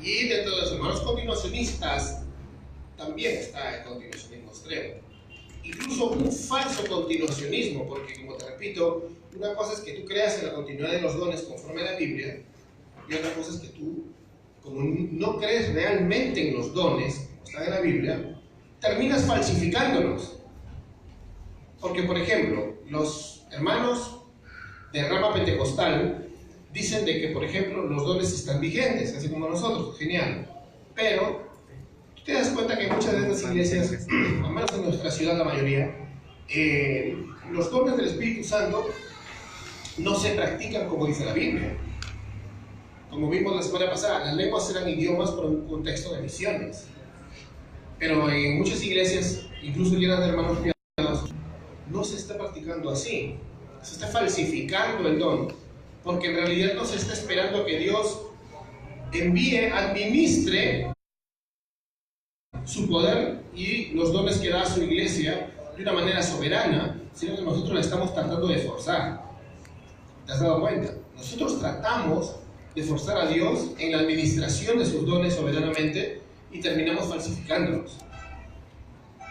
Y dentro de los hermanos continuacionistas también está el continuacionismo extremo. Incluso un falso continuacionismo, porque como te repito, una cosa es que tú creas en la continuidad de los dones conforme a la Biblia, y otra cosa es que tú, como no crees realmente en los dones, como están en la Biblia, terminas falsificándolos. Porque, por ejemplo, los hermanos de rama pentecostal dicen de que, por ejemplo, los dones están vigentes, así como nosotros, genial. Pero tú te das cuenta que muchas de estas iglesias, al menos en nuestra ciudad la mayoría, los dones del Espíritu Santo no se practican como dice la Biblia. Como vimos la semana pasada, las lenguas eran idiomas por un contexto de misiones. Pero en muchas iglesias, incluso llenas de hermanos piadosos, no se está practicando así. Se está falsificando el don, porque en realidad no se está esperando que Dios administre su poder y los dones que da a su iglesia de una manera soberana, sino que nosotros la estamos tratando de forzar. ¿Te has dado cuenta? Nosotros tratamos de forzar a Dios en la administración de sus dones soberanamente y terminamos falsificándolos.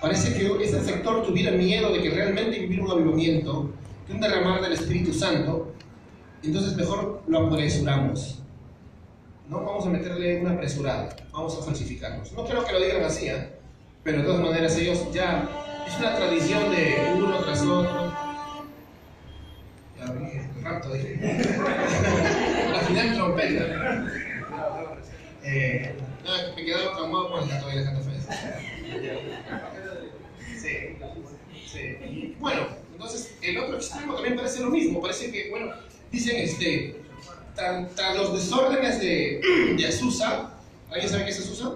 Parece que este sector tuviera miedo de que realmente viviera un avivamiento, de un derramar del Espíritu Santo, entonces mejor lo apresuramos. No vamos a meterle una apresurada, vamos a falsificarlos. No creo que lo digan así, pero de todas maneras ellos ya, es una tradición de uno tras otro. Ya dije, rato dije. Al final trompeta. Me quedaba traumado por el gato de la Santa Fe. Sí. Y bueno, entonces el otro extremo también parece lo mismo. Parece que, bueno, dicen tras los desórdenes de Azusa. ¿Alguien sabe qué es Azusa?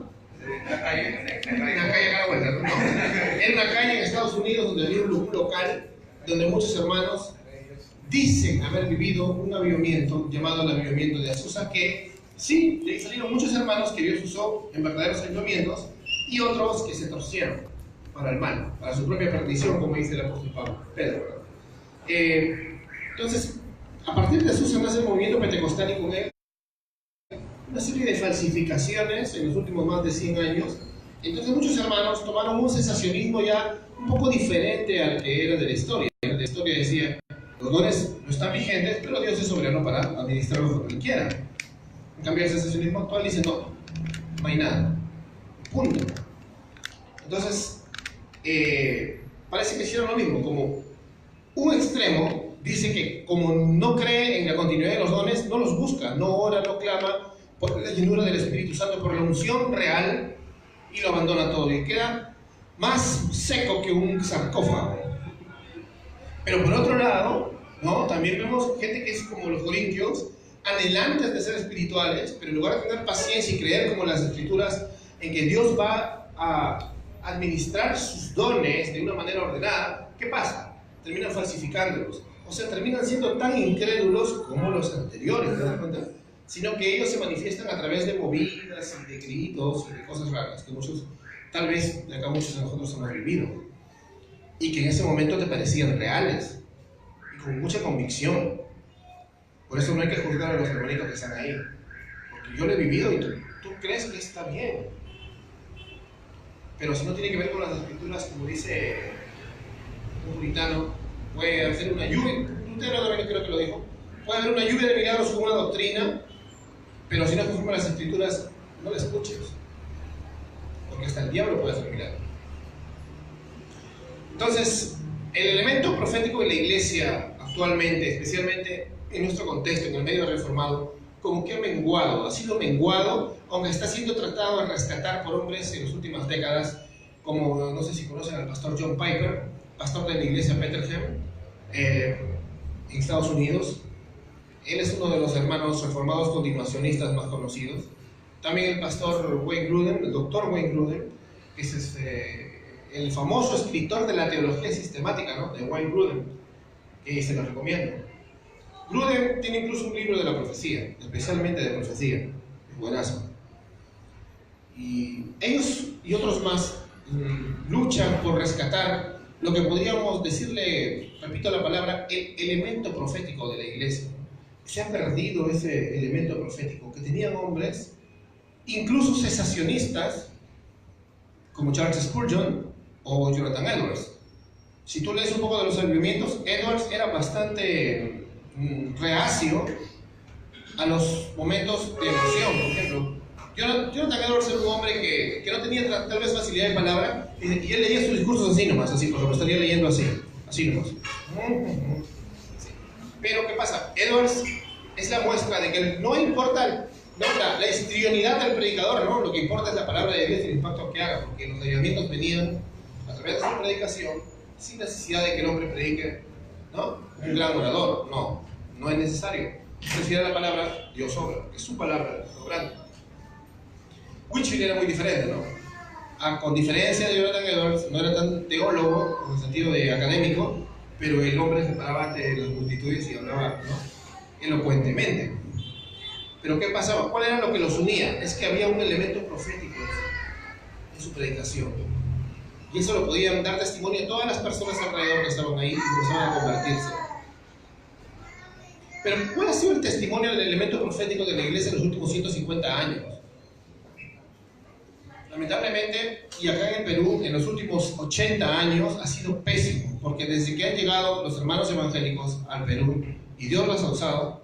La calle acá vuelta, ¿no? Era una calle en Estados Unidos donde había un local donde muchos hermanos dicen haber vivido un avivamiento llamado el avivamiento de Azusa, que sí, de ahí salieron muchos hermanos que Dios usó en verdaderos avivamientos y otros que se torcieron para el mal, para su propia perdición, como dice el apóstol Pedro. Entonces, a partir de Azusa nace el movimiento pentecostal y con él una serie de falsificaciones en los últimos más de 100 años. Entonces muchos hermanos tomaron un sensacionismo ya un poco diferente al que era de la historia. La historia decía, los dones no están vigentes, pero Dios es soberano para administrarlos como Él quiera. En cambio, el sensacionismo actual dice, no hay nada. Punto. Entonces, parece que hicieron lo mismo, como un extremo dice que como no cree en la continuidad de los dones, no los busca, no ora, no clama por la llenura del Espíritu Santo, por la unción real, y lo abandona todo y queda más seco que un sarcófago. Pero por otro lado, ¿no? También vemos gente que es como los corintios, anhelantes de ser espirituales, pero en lugar de tener paciencia y creer como las Escrituras en que Dios va a administrar sus dones de una manera ordenada, ¿qué pasa? Terminan falsificándolos. O sea, terminan siendo tan incrédulos como los anteriores, ¿te das cuenta? Sino que ellos se manifiestan a través de movidas y de gritos y de cosas raras que muchos, tal vez de acá muchos de nosotros hemos vivido y que en ese momento te parecían reales y con mucha convicción. Por eso no hay que juzgar a los hermanitos que están ahí, porque yo lo he vivido y tú crees que está bien, pero si no tiene que ver con las Escrituras, como dice un puritano, puede hacer una lluvia, Lutero también creo que lo dijo, puede haber una lluvia de milagros con una doctrina, pero si no conforma las Escrituras, no la escuches, porque hasta el diablo puede hacer milagros. Entonces, el elemento profético de la iglesia actualmente, especialmente en nuestro contexto, en el medio reformado, como que ha sido menguado, aunque está siendo tratado de rescatar por hombres en las últimas décadas, como no sé si conocen al pastor John Piper, pastor de la iglesia Bethlehem, en Estados Unidos. Él es uno de los hermanos reformados continuacionistas más conocidos. También el pastor Wayne Grudem, el doctor Wayne Grudem, que es el famoso escritor de la teología sistemática, ¿no? De Wayne Grudem, que se lo recomiendo. Grudem tiene incluso un libro de la profecía, especialmente de profecía, es buenazo. Y ellos y otros más luchan por rescatar lo que podríamos decirle, repito la palabra, el elemento profético de la iglesia. Se ha perdido ese elemento profético que tenían hombres incluso cesacionistas como Charles Spurgeon o Jonathan Edwards. Si tú lees un poco de los avivamientos, Edwards era bastante reacio a los momentos de emoción. Por ejemplo, Jonathan Edwards era un hombre que no tenía tal vez facilidad de palabra, y él leía sus discursos así nomás, así, por ejemplo, estaría leyendo así nomás. Pero ¿qué pasa? Edwards es la muestra de que no importa la histrionidad del predicador, ¿no? Lo que importa es la palabra de Dios y el impacto que haga, porque los avivamientos venían a través de su predicación sin necesidad de que el hombre predique, ¿no? Un gran orador. No es necesario. Es necesidad de la palabra, Dios obra, es su palabra obrando. Whitefield era muy diferente, ¿no? Con diferencia de Jonathan Edwards, no era tan teólogo en el sentido de académico, pero el hombre se paraba ante las multitudes y hablaba, ¿no?, elocuentemente. Pero ¿qué pasaba? ¿Cuál era lo que los unía? Es que había un elemento profético en su predicación. Y eso lo podían dar testimonio a todas las personas alrededor que estaban ahí y empezaban a convertirse. Pero ¿cuál ha sido el testimonio del elemento profético de la iglesia en los últimos 150 años? Lamentablemente, y acá en el Perú, en los últimos 80 años ha sido pésimo, porque desde que han llegado los hermanos evangélicos al Perú y Dios los ha usado,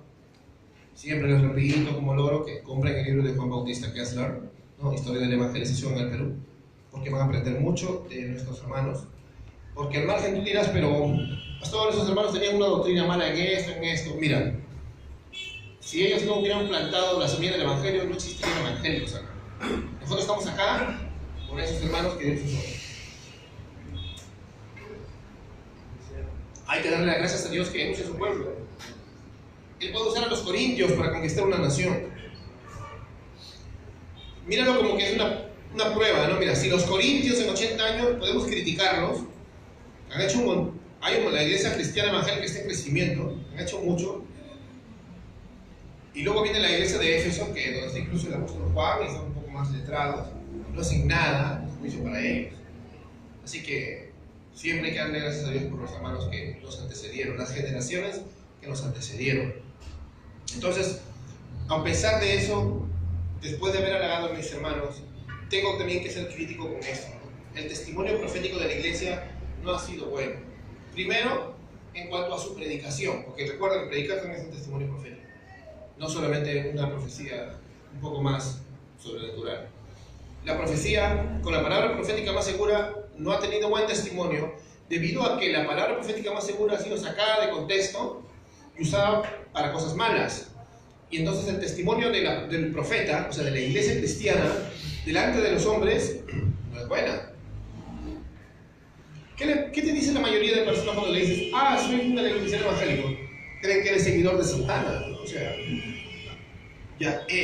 siempre les repito como loro que compren el libro de Juan Bautista Kessler, ¿no? Historia de la evangelización en el Perú, porque van a aprender mucho de nuestros hermanos. Porque al margen tú dirás, pero todos esos hermanos tenían una doctrina mala en esto. Mira, si ellos no hubieran plantado la semilla del evangelio, no existirían evangélicos acá. Nosotros estamos acá por esos hermanos que Dios usó. Hay que darle las gracias a Dios que use su pueblo. Él puede usar a los corintios para conquistar una nación. Míralo como que es una prueba, ¿no? Mira, si los corintios en 80 años podemos criticarlos, han hecho la iglesia cristiana evangélica está en crecimiento, han hecho mucho. Y luego viene la iglesia de Éfeso, donde está incluso el apóstol Juan, y son un poco más letrados, no hacen nada, es juicio para ellos. Así que siempre hay que darle gracias a Dios por los hermanos que nos antecedieron, las generaciones que nos antecedieron. Entonces, a pesar de eso, después de haber halagado a mis hermanos, tengo también que ser crítico con esto, ¿no? El testimonio profético de la iglesia no ha sido bueno. Primero, en cuanto a su predicación, porque recuerden que predicar también es un testimonio profético, no solamente una profecía un poco más sobrenatural. La profecía, con la palabra profética más segura, no ha tenido buen testimonio, debido a que la palabra profética más segura ha sido sacada de contexto y usada para cosas malas. Y entonces el testimonio del profeta, o sea, de la iglesia cristiana, delante de los hombres, no es buena. ¿Qué te dice la mayoría de personas cuando le dices, soy un cristiano evangélico? Creen que eres seguidor de Santana, ¿no? O sea,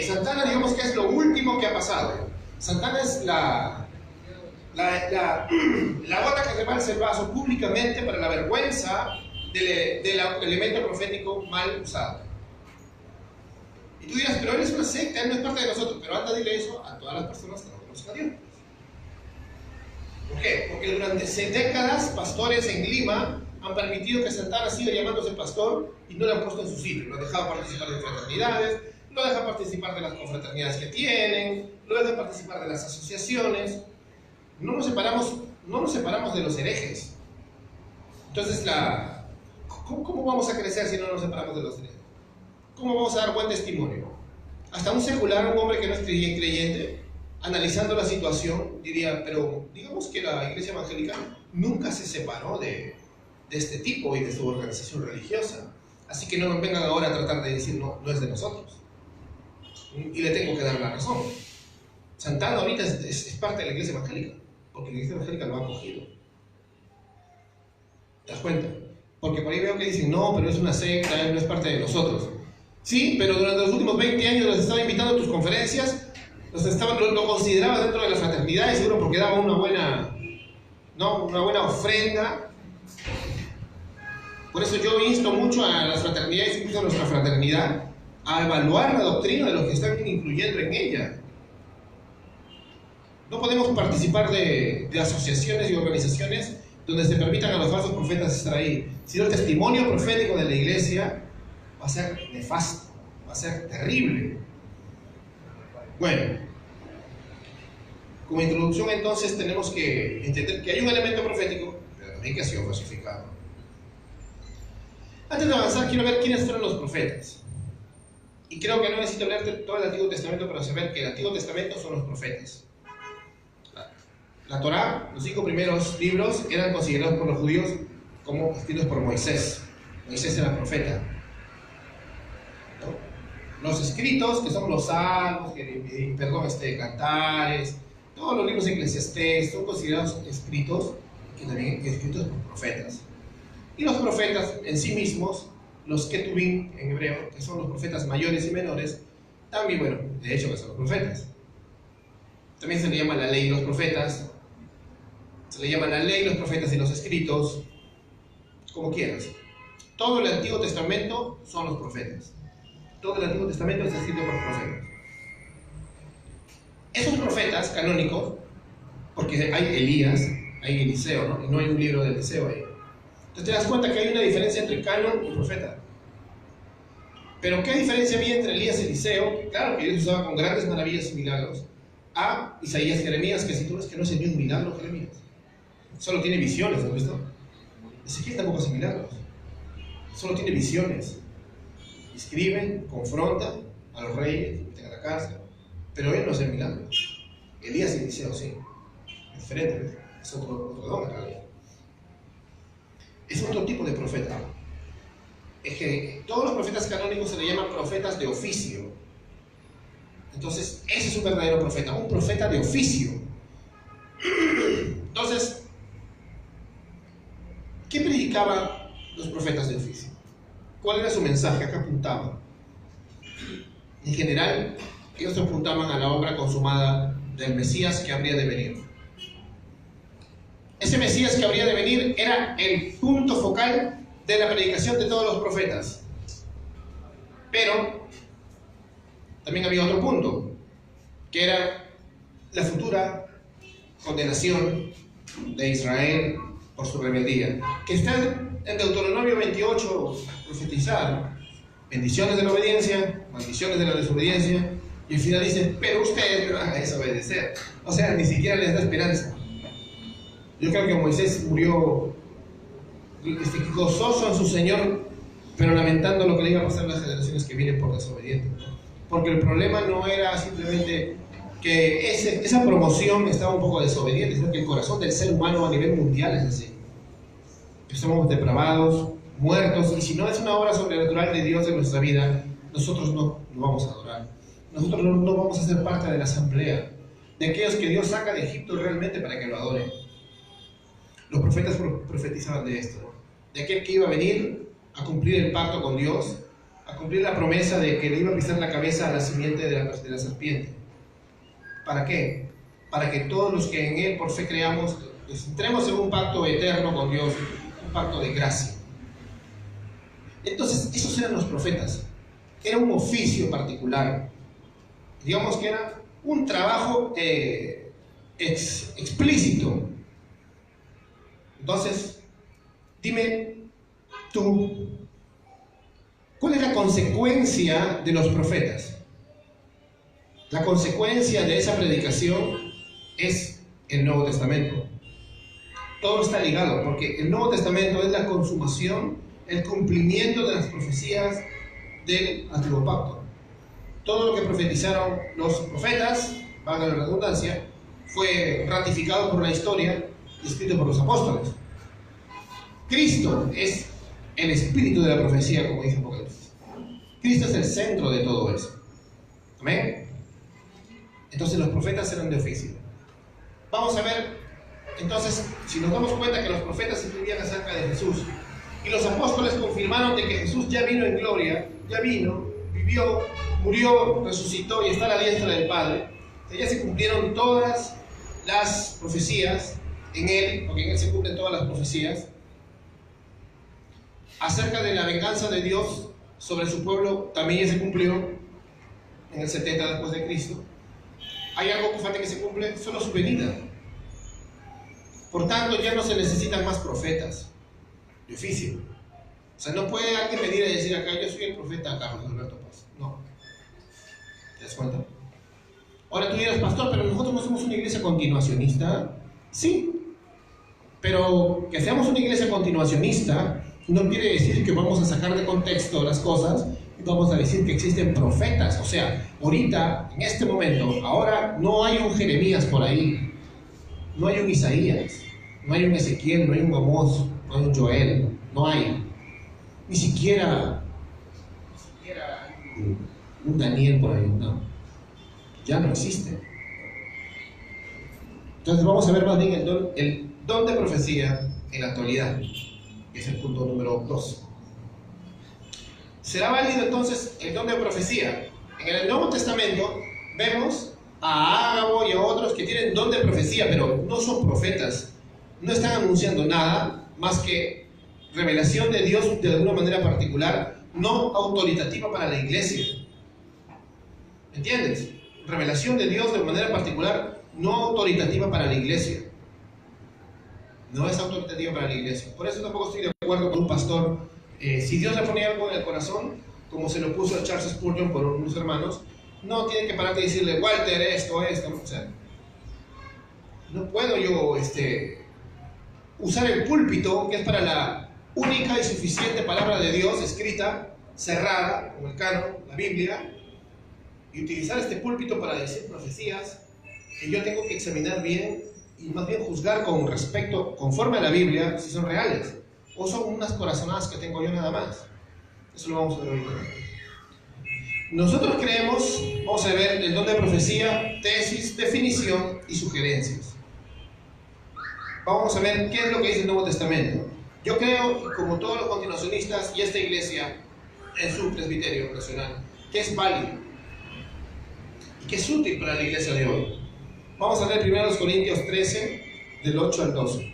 Santana, digamos que es lo último que ha pasado. Santana es la gota que rebalsa el vaso públicamente para la vergüenza del elemento profético mal usado. Y tú dirás, pero él es una secta, él no es parte de nosotros. Pero anda, dile eso a todas las personas que no conocen a Dios. ¿Por qué? Porque durante décadas, pastores en Lima han permitido que Santana siga llamándose pastor y no le han puesto en su sitio. Lo han dejado participar de fraternidades, lo dejan participar de las confraternidades que tienen, lo dejan participar de las asociaciones. No nos separamos de los herejes. Entonces, ¿cómo vamos a crecer si no nos separamos de los herejes? ¿Cómo vamos a dar buen testimonio? Hasta un secular, un hombre que no es creyente, analizando la situación, diría, pero digamos que la iglesia evangélica nunca se separó de este tipo y de su organización religiosa. Así que no nos vengan ahora a tratar de decir, no es de nosotros. Y le tengo que dar la razón. Santana ahorita es parte de la iglesia evangélica, porque la iglesia evangélica lo ha acogido. ¿Te das cuenta? Porque por ahí veo que dicen, no, pero es una secta, él no es parte de nosotros. Sí, pero durante los últimos 20 años los estaba invitando a tus conferencias, lo considerabas dentro de la fraternidad, y seguro porque daba una buena ofrenda. Por eso yo insto mucho a las fraternidades, incluso a nuestra fraternidad, a evaluar la doctrina de los que están incluyendo en ella. No podemos participar de asociaciones y organizaciones donde se permitan a los falsos profetas estar ahí. Si no, el testimonio profético de la iglesia va a ser nefasto, va a ser terrible. Bueno, Como introducción, entonces, tenemos que entender que hay un elemento profético, pero también que ha sido falsificado. Antes de avanzar, quiero ver quiénes fueron los profetas. Y creo que no necesito leerte todo el Antiguo Testamento para saber que el Antiguo Testamento son los profetas. La Torá, los 5 primeros libros, eran considerados por los judíos como escritos por Moisés. Moisés era profeta, ¿no? Los escritos, que son los salmos, cantares, todos los libros de Eclesiastés, son considerados escritos, que también escritos por profetas. Y los profetas en sí mismos, los ketubim en hebreo, que son los profetas mayores y menores, también, bueno, de hecho que son los profetas. También se le llama la ley y los profetas, se le llama la ley, los profetas y los escritos, como quieras. Todo el Antiguo Testamento son los profetas. Todo el Antiguo Testamento está escrito por profetas. Esos profetas canónicos, porque hay Elías, hay Eliseo, ¿no? Y no hay un libro de Eliseo ahí. Entonces te das cuenta que hay una diferencia entre canon y profeta. Pero ¿qué diferencia había entre Elías y Eliseo? Claro que Dios usaba con grandes maravillas y milagros a Isaías y Jeremías, que si tú ves que no hace ni un milagro Jeremías, solo tiene visiones, ¿no has visto? Ezequiel tampoco hace milagros, solo tiene visiones. Escribe, confronta a los reyes, meten a la cárcel, pero él no hace milagros. Elías y Eliseo sí, es diferente, ¿ves? Es otro don en realidad. Es otro tipo de profeta. Es que todos los profetas canónicos se le llaman profetas de oficio. Entonces, ese es un verdadero profeta, un profeta de oficio. Entonces, ¿qué predicaban los profetas de oficio? ¿Cuál era su mensaje? ¿A qué apuntaban? En general, ellos apuntaban a la obra consumada del Mesías que habría de venir. Ese Mesías que habría de venir era el punto focal de la predicación de todos los profetas. Pero también había otro punto, que era la futura condenación de Israel por su rebeldía, que está en Deuteronomio 28 profetizado: bendiciones de la obediencia, maldiciones de la desobediencia, y al final dice, pero ustedes me van a desobedecer. O sea, ni siquiera les da esperanza. Yo creo que Moisés murió gozoso en su Señor, pero lamentando lo que le iba a pasar a las generaciones que vienen por desobedientes, ¿no? Porque el problema no era simplemente que esa promoción estaba un poco desobediente, sino que el corazón del ser humano a nivel mundial es así. Que somos depravados, muertos, y si no es una obra sobrenatural de Dios en nuestra vida, nosotros no vamos a adorar. Nosotros no vamos a ser parte de la asamblea, de aquellos que Dios saca de Egipto realmente para que lo adoren. Los profetas profetizaban de esto, ¿no? De aquel que iba a venir a cumplir el pacto con Dios, a cumplir la promesa de que le iba a pisar la cabeza a la simiente de la serpiente. ¿Para qué? Para que todos los que en Él por fe creamos, entremos en un pacto eterno con Dios, un pacto de gracia. Entonces, esos eran los profetas. Era un oficio particular. Digamos que era un trabajo explícito. Entonces, dime tú, ¿cuál es la consecuencia de los profetas? La consecuencia de esa predicación es el Nuevo Testamento. Todo está ligado, porque el Nuevo Testamento es la consumación, el cumplimiento de las profecías del Antiguo Pacto. Todo lo que profetizaron los profetas, valga la redundancia, fue ratificado por la historia y escrito por los apóstoles. Cristo es el espíritu de la profecía, como dice Apocalipsis. Cristo es el centro de todo eso. ¿Amén? Entonces los profetas eran de oficio. Vamos a ver, entonces, si nos damos cuenta que los profetas escribían acerca de Jesús y los apóstoles confirmaron de que Jesús ya vino en gloria, ya vino, vivió, murió, resucitó y está a la diestra del Padre, ya se cumplieron todas las profecías en Él, porque en Él se cumplen todas las profecías acerca de la venganza de Dios sobre su pueblo. También ya se cumplió en el 70 después de Cristo. ¿Hay algo que falta que se cumple? Solo su venida. Por tanto, ya no se necesitan más profetas de oficio. O sea, no puede alguien venir a decir acá, yo soy el profeta Carlos Alberto Paz. No. ¿Te das cuenta? Ahora tú dirás, pastor, pero nosotros no somos una iglesia continuacionista. Sí, pero que seamos una iglesia continuacionista no quiere decir que vamos a sacar de contexto las cosas y vamos a decir que existen profetas. O sea, ahorita, en este momento, ahora no hay un Jeremías por ahí, no hay un Isaías, no hay un Ezequiel, no hay un Amós, no hay un Joel, no hay. Ni siquiera un Daniel por ahí, no. Ya no existe. Entonces vamos a ver más bien el don de profecía en la actualidad, que es el punto número 2. ¿Será válido entonces el don de profecía? En el Nuevo Testamento vemos a Ágabo y a otros que tienen don de profecía, pero no son profetas, no están anunciando nada más que revelación de Dios de alguna manera particular, no autoritativa para la iglesia. ¿Entiendes? Revelación de Dios de manera particular, no autoritativa para la iglesia. No es autoritativa para la iglesia. Por eso tampoco estoy de acuerdo con un pastor. Si Dios le pone algo en el corazón, como se lo puso a Charles Spurgeon por unos hermanos, no tiene que pararte y decirle, Walter, esto. O sea, no puedo yo usar el púlpito, que es para la única y suficiente palabra de Dios escrita, cerrada, como el canon, la Biblia, y utilizar este púlpito para decir profecías que yo tengo que examinar bien y más bien juzgar con respecto, conforme a la Biblia, si son reales o son unas corazonadas que tengo yo nada más. Eso lo vamos a ver ahorita. Nosotros creemos, vamos a ver el don de profecía, tesis, definición y sugerencias. Vamos a ver qué es lo que dice el Nuevo Testamento. Yo creo, como todos los continuacionistas y esta iglesia en su presbiterio nacional, que es válido y que es útil para la iglesia de hoy. Vamos a leer 1 Corintios 13, del 8 al 12.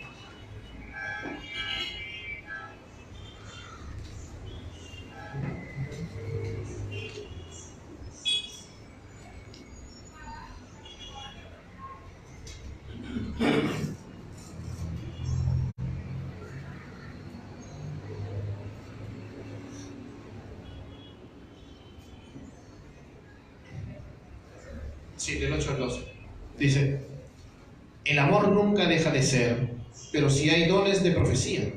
Sí, del 8 al 12. Dice, el amor nunca deja de ser, pero si hay dones de profecía,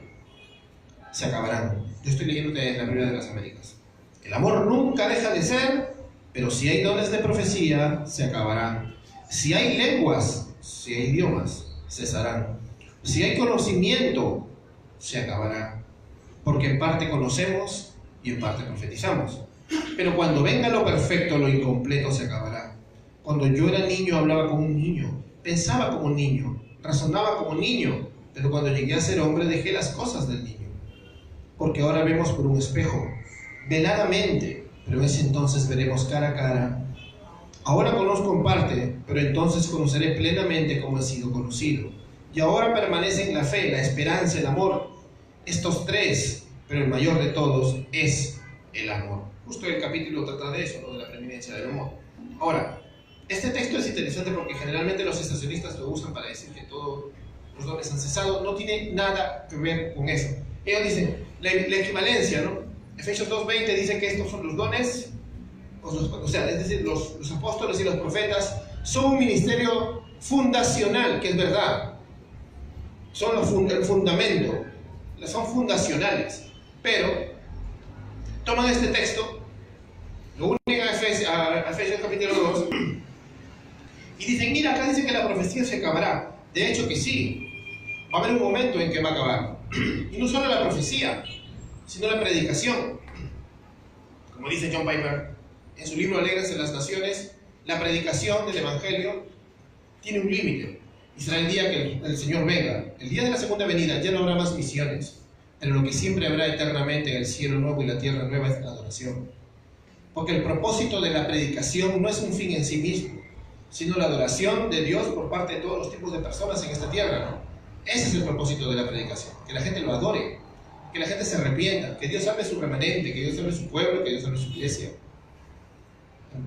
se acabarán. Yo estoy leyendo en la Biblia de las Américas. El amor nunca deja de ser, pero si hay dones de profecía, se acabarán. Si hay lenguas, si hay idiomas, cesarán. Si hay conocimiento, se acabará. Porque en parte conocemos y en parte profetizamos. Pero cuando venga lo perfecto, lo incompleto se acabará. Cuando yo era niño, hablaba como un niño, pensaba como un niño, razonaba como un niño, pero cuando llegué a ser hombre dejé las cosas del niño. Porque ahora vemos por un espejo, veladamente, pero en ese entonces veremos cara a cara. Ahora conozco en parte, pero entonces conoceré plenamente como he sido conocido. Y ahora permanecen la fe, la esperanza, el amor. Estos tres, pero el mayor de todos es el amor. Justo el capítulo trata de eso, ¿no? De la preeminencia del amor. Ahora, este texto es interesante porque generalmente los estacionistas lo usan para decir que todos los dones han cesado. No tiene nada que ver con eso. Ellos dicen, la equivalencia, ¿no? Efesios 2:20 dice que estos son los dones, o sea, es decir, los apóstoles y los profetas son un ministerio fundacional, que es verdad. Son el fundamento, son fundacionales. Pero toman este texto, lo unen a Efesios capítulo 2, y dicen, mira, acá dice que la profecía se acabará. De hecho que sí, va a haber un momento en que va a acabar. Y no solo la profecía, sino la predicación. Como dice John Piper en su libro Alegres en las Naciones, la predicación del Evangelio tiene un límite. Y será el día que el Señor venga. El día de la segunda venida ya no habrá más misiones, pero lo que siempre habrá eternamente en el cielo nuevo y la tierra nueva es la adoración. Porque el propósito de la predicación no es un fin en sí mismo, sino la adoración de Dios por parte de todos los tipos de personas en esta tierra, ¿no? Ese es el propósito de la predicación, que la gente lo adore, que la gente se arrepienta, que Dios salve su remanente, que Dios salve su pueblo, que Dios salve su iglesia.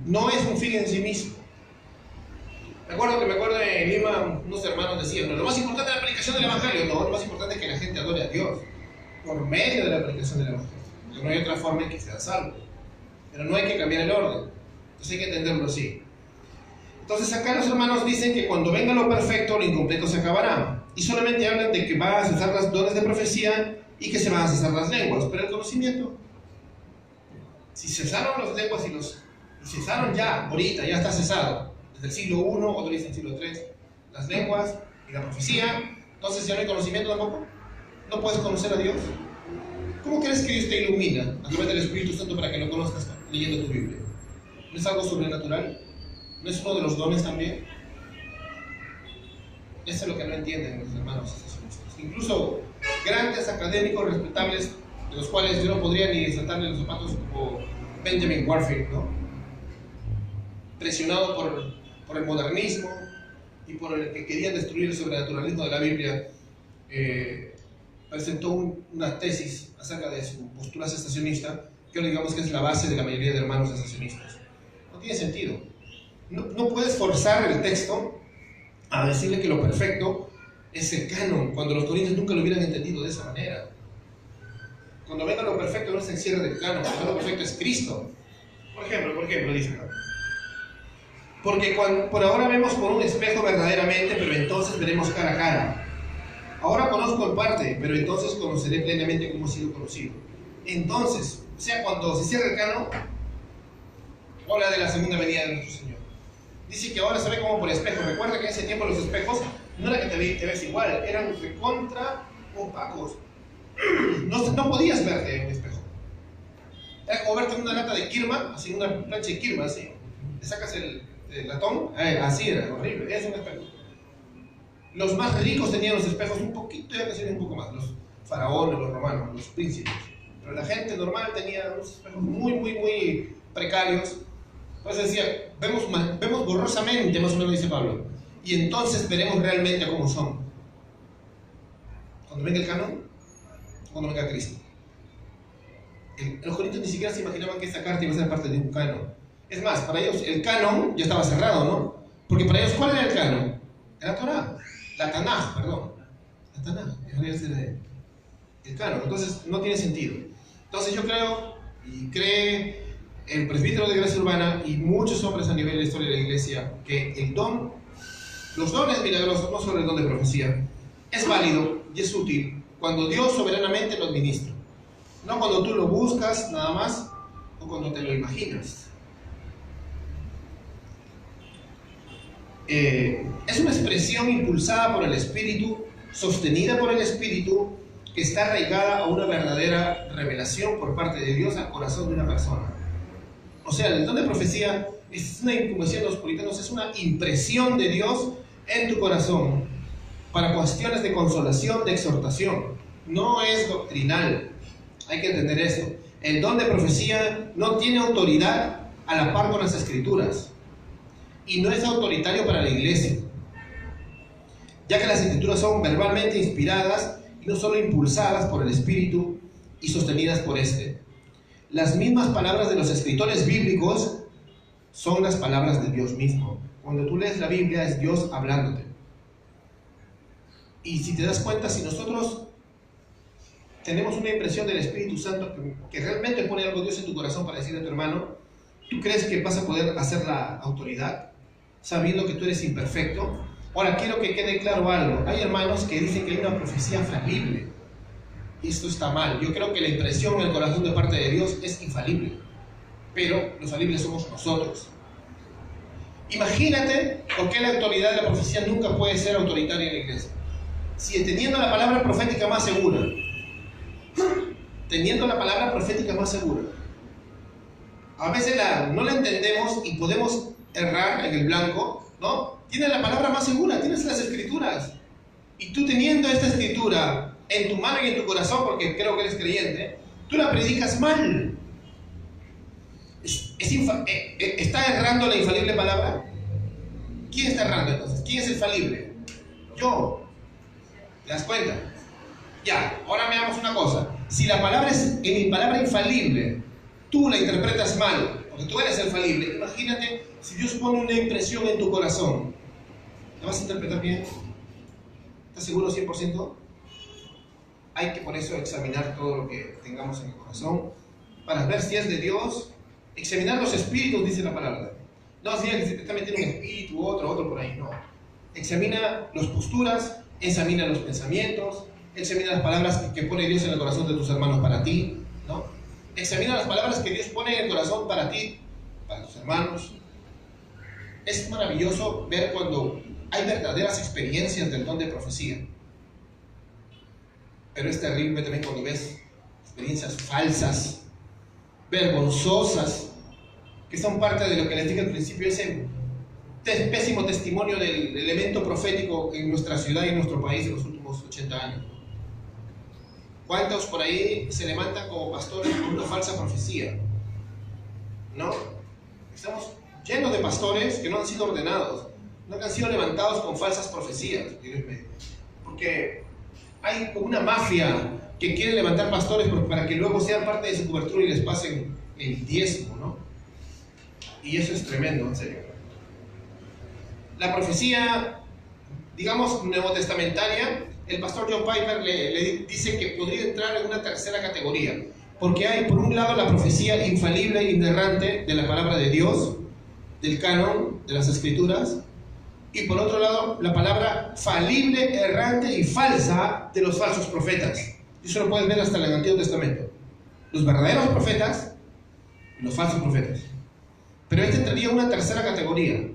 No es un fin en sí mismo. Me acuerdo en Lima unos hermanos decían, no, lo más importante es la predicación del Evangelio. No, lo más importante es que la gente adore a Dios por medio de la predicación del Evangelio. Porque no hay otra forma en que sea salvo. Pero no hay que cambiar el orden. Entonces hay que entenderlo así. Entonces acá los hermanos dicen que cuando venga lo perfecto, lo incompleto se acabará. Y solamente hablan de que va a cesar las dones de profecía y que se van a cesar las lenguas. Pero el conocimiento, si cesaron las lenguas y cesaron ya, ahorita, ya está cesado. Desde el siglo I, otro dice el siglo III, las lenguas y la profecía. Entonces ya no hay conocimiento tampoco. ¿No puedes conocer a Dios? ¿Cómo crees que Dios te ilumina a través del Espíritu Santo para que lo conozcas leyendo tu Biblia? ¿No es algo sobrenatural? ¿No es uno de los dones también? Eso es lo que no entienden los hermanos asociacionistas. Incluso grandes académicos respetables, de los cuales yo no podría ni saltarle los zapatos, como Benjamin Warfield, ¿no? Presionado por el modernismo y por el que querían destruir el sobrenaturalismo de la Biblia, presentó una tesis acerca de su postura cesacionista, que digamos que es la base de la mayoría de hermanos cesacionistas. No tiene sentido. No puedes forzar el texto a decirle que lo perfecto es el canon, cuando los corintios nunca lo hubieran entendido de esa manera. Cuando venga lo perfecto no es el cierre del canon, lo perfecto es Cristo. Por ejemplo, dice, porque por ahora vemos por un espejo verdaderamente, pero entonces veremos cara a cara. Ahora conozco en parte, pero entonces conoceré plenamente cómo he sido conocido. Entonces, o sea, cuando se cierra el canon, habla de la segunda venida de nuestro Señor. Dice que ahora se ve como por espejo. Recuerda que en ese tiempo los espejos no era que te ves igual, eran recontra opacos. No podías verte en un espejo. Era como verte en una lata de Kirma, así, una plancha de Kirma, así. Le sacas el latón, así era, horrible, es un espejo. Los más ricos tenían los espejos un poquito, ya que un poco más, los faraones, los romanos, los príncipes. Pero la gente normal tenía unos espejos muy precarios. Entonces decía, vemos borrosamente, más o menos dice Pablo, y entonces veremos realmente cómo son. Cuando venga el canon, cuando venga Cristo. Los corintios ni siquiera se imaginaban que esta carta iba a ser parte de un canon. Es más, para ellos el canon ya estaba cerrado, ¿no? Porque para ellos, ¿cuál era el canon? Era Torah, la Tanaj, perdón. La Tanaj, el canon. Entonces no tiene sentido. Entonces yo creo, y cree el presbítero de Gracia Urbana y muchos hombres a nivel de la historia de la iglesia, que los dones milagrosos, no solo el don de profecía, es válido y es útil cuando Dios soberanamente lo administra. No cuando tú lo buscas nada más o cuando te lo imaginas. Es una expresión impulsada por el Espíritu, sostenida por el Espíritu, que está arraigada a una verdadera revelación por parte de Dios al corazón de una persona. O sea, el don de profecía es una, como decían los puritanos, es una impresión de Dios en tu corazón para cuestiones de consolación, de exhortación. No es doctrinal. Hay que entender esto. El don de profecía no tiene autoridad a la par con las Escrituras y no es autoritario para la iglesia, ya que las Escrituras son verbalmente inspiradas y no solo impulsadas por el Espíritu y sostenidas por este. Las mismas palabras de los escritores bíblicos son las palabras de Dios mismo. Cuando tú lees la Biblia es Dios hablándote. Y si te das cuenta, si nosotros tenemos una impresión del Espíritu Santo que realmente pone algo Dios en tu corazón para decirle a tu hermano, ¿tú crees que vas a poder hacer la autoridad sabiendo que tú eres imperfecto? Ahora, quiero que quede claro algo. Hay hermanos que dicen que hay una profecía falible. Y esto está mal. Yo creo que la impresión en el corazón de parte de Dios es infalible. Pero los falibles somos nosotros. Imagínate por qué la autoridad de la profecía nunca puede ser autoritaria en la iglesia. Si teniendo la palabra profética más segura, a veces no la entendemos y podemos errar en el blanco, ¿no? Tienes la palabra más segura, tienes las Escrituras. Y tú teniendo esta Escritura en tu mano y en tu corazón, porque creo que eres creyente, tú la predicas mal. ¿Está errando la infalible palabra? ¿Quién está errando entonces? ¿Quién es el falible? Yo. ¿Te das cuenta? Ya, ahora veamos una cosa. Si la palabra es mi palabra infalible, tú la interpretas mal, porque tú eres el falible, imagínate si Dios pone una impresión en tu corazón. ¿La vas a interpretar bien? ¿Estás seguro 100%? Hay que por eso examinar todo lo que tengamos en el corazón para ver si es de Dios. Examinar los espíritus, dice la palabra. No significa que se te está metiendo un espíritu, otro por ahí, no. Examina las posturas, examina los pensamientos, examina las palabras que pone Dios en el corazón de tus hermanos para ti, ¿no? Examina las palabras que Dios pone en el corazón para ti, para tus hermanos. Es maravilloso ver cuando hay verdaderas experiencias del don de profecía. Pero es terrible también cuando ves experiencias falsas, vergonzosas, que son parte de lo que les dije al principio, ese pésimo testimonio del elemento profético en nuestra ciudad y en nuestro país en los últimos 80 años. ¿Cuántos por ahí se levantan como pastores con una falsa profecía? ¿No? Estamos llenos de pastores que no han sido ordenados, no que han sido levantados con falsas profecías. Porque hay como una mafia que quiere levantar pastores para que luego sean parte de su cobertura y les pasen el diezmo, ¿no? Y eso es tremendo, en serio. La profecía, digamos, neotestamentaria, el pastor John Piper le dice que podría entrar en una tercera categoría, porque hay por un lado la profecía infalible e inerrante de la palabra de Dios, del canon, de las escrituras, y por otro lado la palabra falible, errante y falsa de los falsos profetas. Eso lo puedes ver hasta en el Antiguo Testamento. Los verdaderos profetas y los falsos profetas. Pero este entraría en una tercera categoría,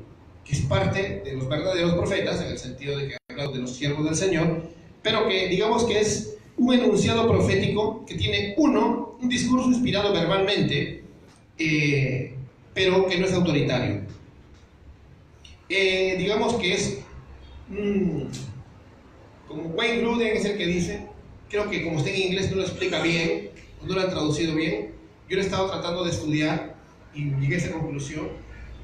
que es parte de los verdaderos profetas, en el sentido de que habla de los siervos del Señor, pero que digamos que es un enunciado profético que tiene un discurso inspirado verbalmente, pero que no es autoritario. Digamos que es, como Wayne Grudem es el que dice, creo que como está en inglés no lo explica bien, no lo han traducido bien, yo lo he estado tratando de estudiar y llegué a esa conclusión.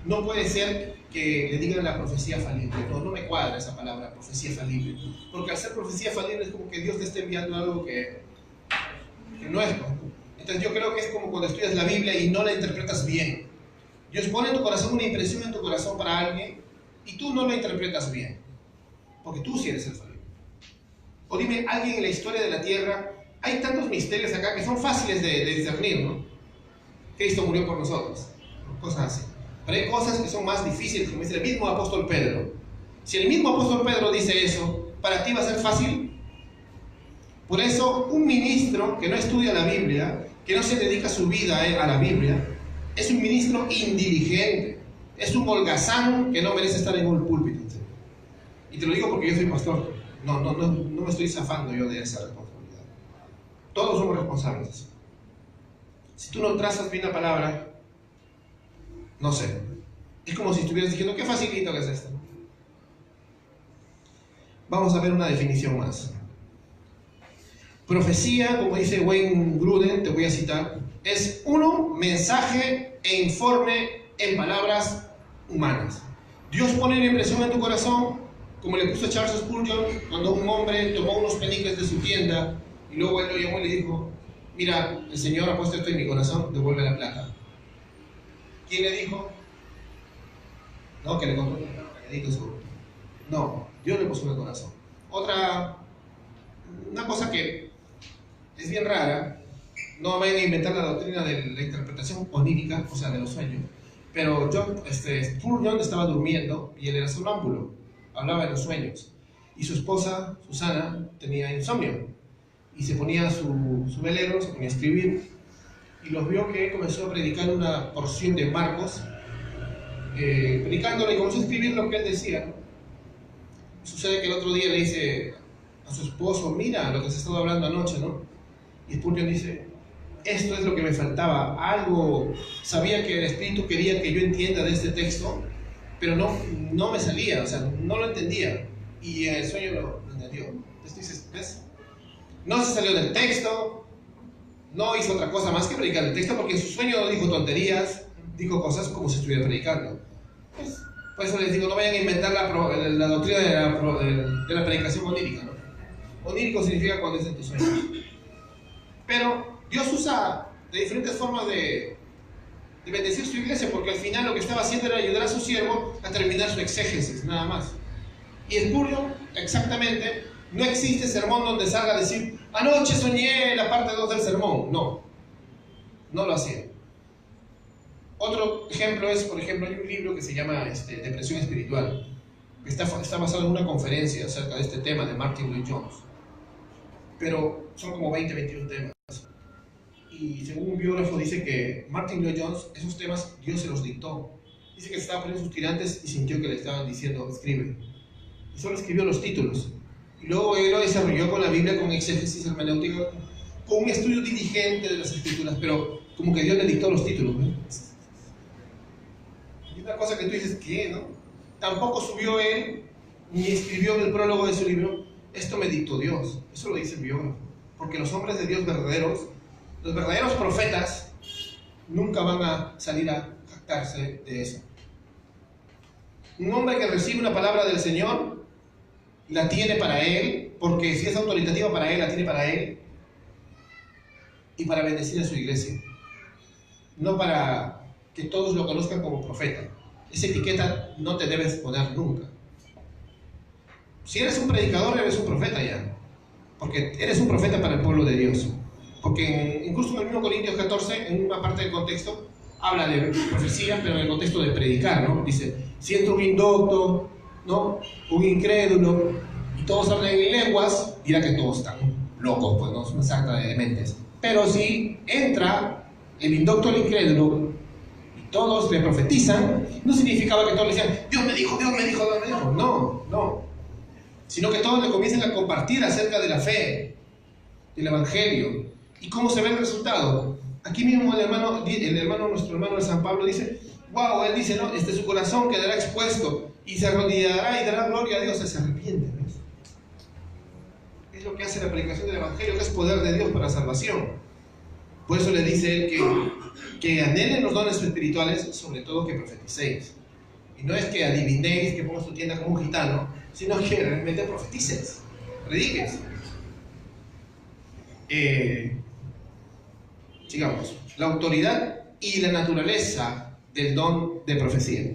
No puede ser que le digan la profecía falible, no me cuadra esa palabra, profecía falible, porque al ser profecía falible es como que Dios te está enviando algo que no es, ¿no? Entonces yo creo que es como cuando estudias la Biblia y no la interpretas bien. Dios pone en tu corazón una impresión en tu corazón para alguien y tú no la interpretas bien, porque tú sí eres el falible. O dime, alguien en la historia de la tierra, hay tantos misterios acá que son fáciles de discernir, ¿no? Cristo murió por nosotros, cosas así. Pero hay cosas que son más difíciles, como dice el mismo apóstol Pedro. Si el mismo apóstol Pedro dice eso, ¿para ti va a ser fácil? Por eso, un ministro que no estudia la Biblia, que no se dedica su vida a la Biblia, es un ministro indiligente, es un holgazán que no merece estar en un púlpito. Y te lo digo porque yo soy pastor, no me estoy zafando yo de esa responsabilidad. Todos somos responsables. Si tú no trazas bien la palabra, no sé, es como si estuvieras diciendo, qué facilito que es esto. Vamos a ver una definición más. Profecía, como dice Wayne Grudem, te voy a citar, es mensaje e informe en palabras humanas. Dios pone una impresión en tu corazón, como le puso a Charles Spurgeon cuando un hombre tomó unos peniques de su tienda y luego él lo llamó y le dijo, mira, el Señor ha puesto esto en mi corazón, devuelve la plata. ¿Quién le dijo? No, que le contó no, Dios le puso en el corazón. Una cosa que es bien rara, no vayan a inventar la doctrina de la interpretación onírica, o sea, de los sueños, pero Spurgeon estaba durmiendo y él era sonámbulo, hablaba de los sueños, y su esposa, Susana, tenía insomnio, y se ponía su velero, se ponía a escribir, y los vio que comenzó a predicar una porción de Marcos, predicándole y comenzó a escribir lo que él decía, ¿no? Sucede que el otro día le dice a su esposo, mira lo que se estaba hablando anoche, ¿no? Y Spurgeon dice, esto es lo que me faltaba, algo sabía que el Espíritu quería que yo entienda de este texto, pero no me salía, o sea, no lo entendía, y el sueño lo entendió. Entonces dices, ¿ves? No se salió del texto, no hizo otra cosa más que predicar el texto, porque en su sueño no dijo tonterías, dijo cosas como si estuviera predicando. Pues, por eso les digo, no vayan a inventar la doctrina de la predicación onírica, ¿no? Onírico significa cuando es en tus sueños. Pero Dios usa de diferentes formas de bendecir su iglesia, porque al final lo que estaba haciendo era ayudar a su siervo a terminar su exégesis, nada más. Y Spurgeon, exactamente, no existe sermón donde salga a decir, anoche soñé la parte 2 del sermón. No lo hacía. Otro ejemplo es, por ejemplo, hay un libro que se llama Depresión Espiritual, que está basado en una conferencia acerca de este tema de Martin Lloyd-Jones. Pero son como 21 temas. Y según un biógrafo dice que Martin Lloyd-Jones, esos temas Dios se los dictó. Dice que se estaba poniendo sus tirantes y sintió que le estaban diciendo, escribe. Y solo escribió los títulos. Y luego él lo desarrolló con la Biblia, con exégesis hermenéutica, con un estudio diligente de las escrituras, pero como que Dios le dictó los títulos, ¿no? Y una cosa que tú dices, ¿qué, no? Tampoco subió él, ni escribió en el prólogo de su libro, esto me dictó Dios. Eso lo dice el biógrafo. Porque los hombres de Dios verdaderos, los verdaderos profetas, nunca van a salir a jactarse de eso. Un hombre que recibe una palabra del Señor, la tiene para él, porque si es autoritativa para él, la tiene para él, y para bendecir a su iglesia. No para que todos lo conozcan como profeta. Esa etiqueta no te debes poner nunca. Si eres un predicador, eres un profeta ya. Porque eres un profeta para el pueblo de Dios. Porque incluso en el mismo Corintios 14, en una parte del contexto, habla de profecía, pero en el contexto de predicar, ¿no? Dice, si entra un indocto, ¿no? Un incrédulo, y todos hablan en lenguas, dirá que todos están locos, pues no es una sarta de dementes. Pero si entra el indocto, el incrédulo, y todos le profetizan, no significaba que todos le decían, Dios me dijo, Dios me dijo, Dios me dijo. No, no. Sino que todos le comienzan a compartir acerca de la fe, del evangelio. ¿Y cómo se ve el resultado? Aquí mismo nuestro hermano de San Pablo dice, wow, él dice, no, su corazón quedará expuesto y se arrodillará y dará gloria a Dios, se arrepiente. ¿Ves? Es lo que hace la predicación del evangelio, que es poder de Dios para salvación. Por eso le dice él que anhelen los dones espirituales, sobre todo que profeticéis. Y no es que adivinéis, que pongas tu tienda como un gitano, sino que realmente profetices, prediques. Sigamos. La autoridad y la naturaleza del don de profecía.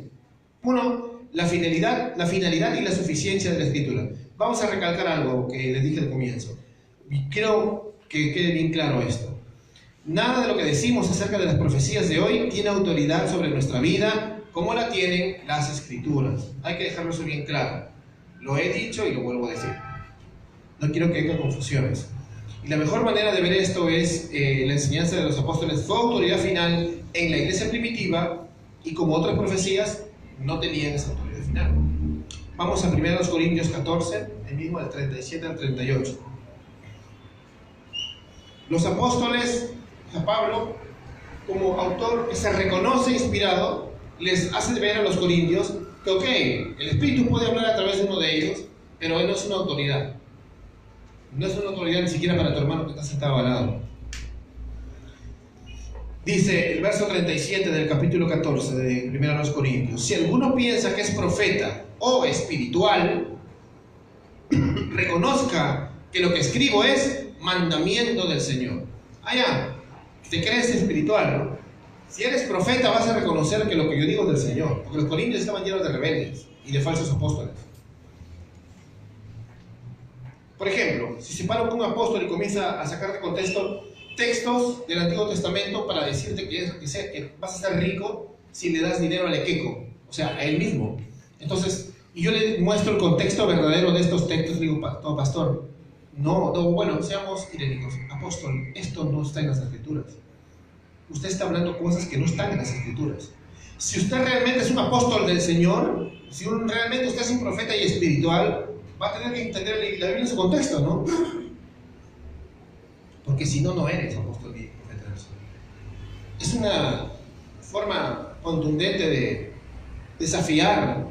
Uno, la finalidad y la suficiencia de la escritura. Vamos a recalcar algo que les dije al comienzo. Y quiero que quede bien claro esto. Nada de lo que decimos acerca de las profecías de hoy tiene autoridad sobre nuestra vida como la tienen las escrituras. Hay que dejarlo eso bien claro. Lo he dicho y lo vuelvo a decir. No quiero que haya confusiones. Y la mejor manera de ver esto es la enseñanza de los apóstoles. Fue autoridad final en la iglesia primitiva y como otras profecías no tenían esa autoridad final. Vamos a 1 Corintios 14, el mismo del 37 al 38. Los apóstoles, a Pablo, como autor que se reconoce inspirado, les hace ver a los corintios que, ok, el Espíritu puede hablar a través de uno de ellos, pero él no es una autoridad. No es una autoridad ni siquiera para tu hermano que está sentado al lado. Dice el verso 37 del capítulo 14 de 1 Corintios: si alguno piensa que es profeta o espiritual, reconozca que lo que escribo es mandamiento del Señor. Ya, te crees espiritual, ¿no? Si eres profeta vas a reconocer que lo que yo digo es del Señor, porque los corintios estaban llenos de rebeldes y de falsos apóstoles. Por ejemplo, si se para un apóstol y comienza a sacar de contexto textos del Antiguo Testamento para decirte que vas a ser rico si le das dinero al equeco, o sea, a él mismo. Entonces, y yo le muestro el contexto verdadero de estos textos, le digo, pastor, bueno, seamos irónicos, apóstol, esto no está en las Escrituras. Usted está hablando cosas que no están en las Escrituras. Si usted realmente es un apóstol del Señor, si realmente usted es un profeta y espiritual, va a tener que entender la Biblia en su contexto, ¿no? Porque si no, no eres apóstol y profeta del Señor. Es una forma contundente de desafiar